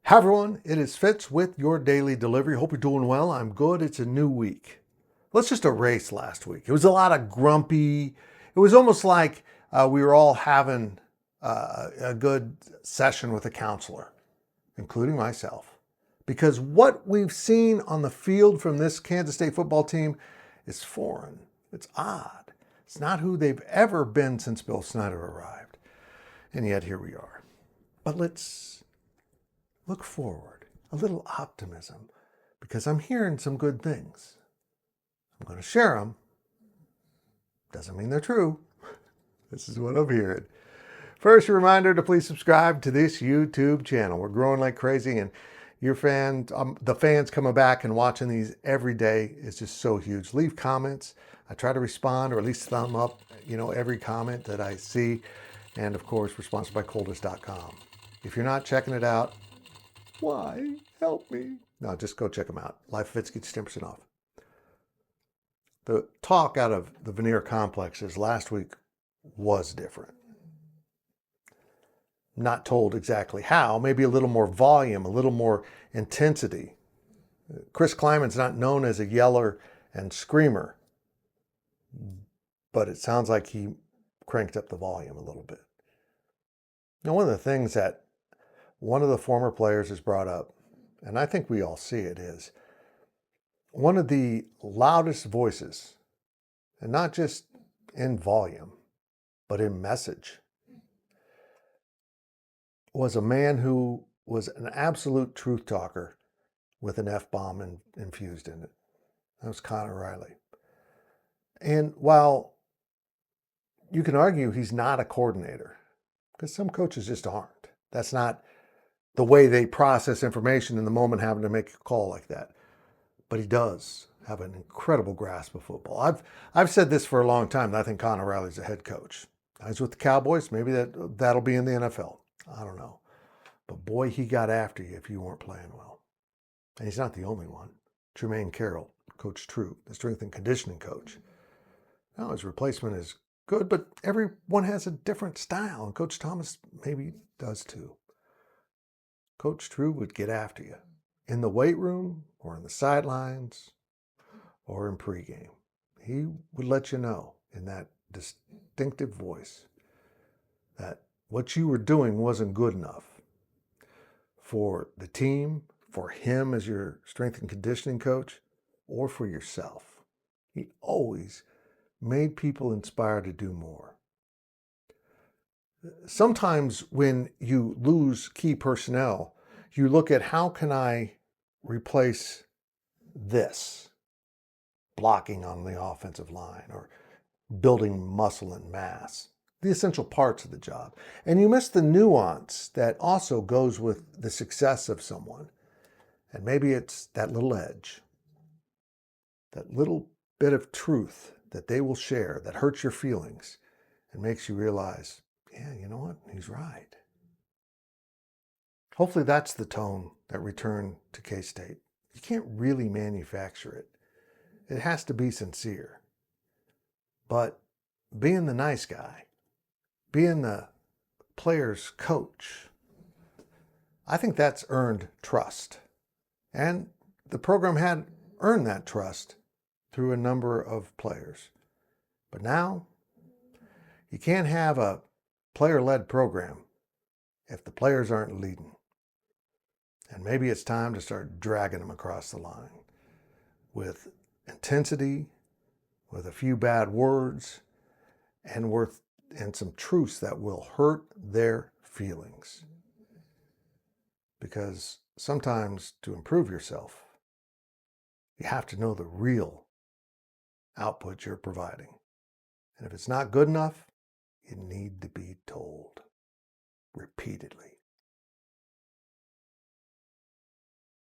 Hi everyone, it is Fitz with your daily delivery. Hope you're doing well. I'm good. It's a new week. Let's just erase last week. It was a lot of grumpy. It was almost like we were all having a good session with a counselor, including myself. Because what we've seen on the field from this Kansas State football team is foreign. It's odd. It's not who they've ever been since Bill Snyder arrived. And yet here we are. But let's look forward, a little optimism, because I'm hearing some good things. I'm going to share them. Doesn't mean they're true. This is what I'm hearing. First, a reminder to please subscribe to this YouTube channel. We're growing like crazy, and your fans, the fans coming back and watching these every day is just so huge. Leave comments. I try to respond, or at least thumb up, every comment that I see. And of course, we're sponsored by coldest.com. If you're not checking it out, why? Help me. No, just go check them out. Life of Fitz gets 10% off. The talk out of the Veneer complexes last week was different. Not told exactly how, maybe a little more volume, a little more intensity. Chris Klieman's not known as a yeller and screamer, but it sounds like he cranked up the volume a little bit. Now, one of the things that one of the former players has brought up, and I think we all see it, is one of the loudest voices, and not just in volume, but in message, was a man who was an absolute truth talker with an F-bomb infused in it. That was Connor Riley. And while you can argue he's not a coordinator, because some coaches just aren't. That's not the way they process information in the moment, having to make a call like that. But he does have an incredible grasp of football. I've said this for a long time. I think Connor Riley's a head coach. He's with the Cowboys. Maybe that'll be in the NFL. I don't know. But boy, he got after you if you weren't playing well. And he's not the only one. Tremaine Carroll, Coach True, the strength and conditioning coach. Now his replacement is good, but everyone has a different style. And Coach Thomas maybe does too. Coach True would get after you in the weight room or in the sidelines or in pregame. He would let you know in that distinctive voice that what you were doing wasn't good enough for the team, for him as your strength and conditioning coach, or for yourself. He always made people inspired to do more. Sometimes when you lose key personnel, you look at how can I replace this, blocking on the offensive line or building muscle and mass, the essential parts of the job. And you miss the nuance that also goes with the success of someone. And maybe it's that little edge, that little bit of truth that they will share that hurts your feelings and makes you realize, yeah, you know what? He's right. Hopefully that's the tone that returned to K-State. You can't really manufacture it. It has to be sincere. But being the nice guy, being the player's coach, I think that's earned trust. And the program had earned that trust through a number of players. But now, you can't have a player-led program if the players aren't leading. And maybe it's time to start dragging them across the line with intensity, with a few bad words, and some truths that will hurt their feelings. Because sometimes to improve yourself, you have to know the real output you're providing. And if it's not good enough, you need to be told repeatedly.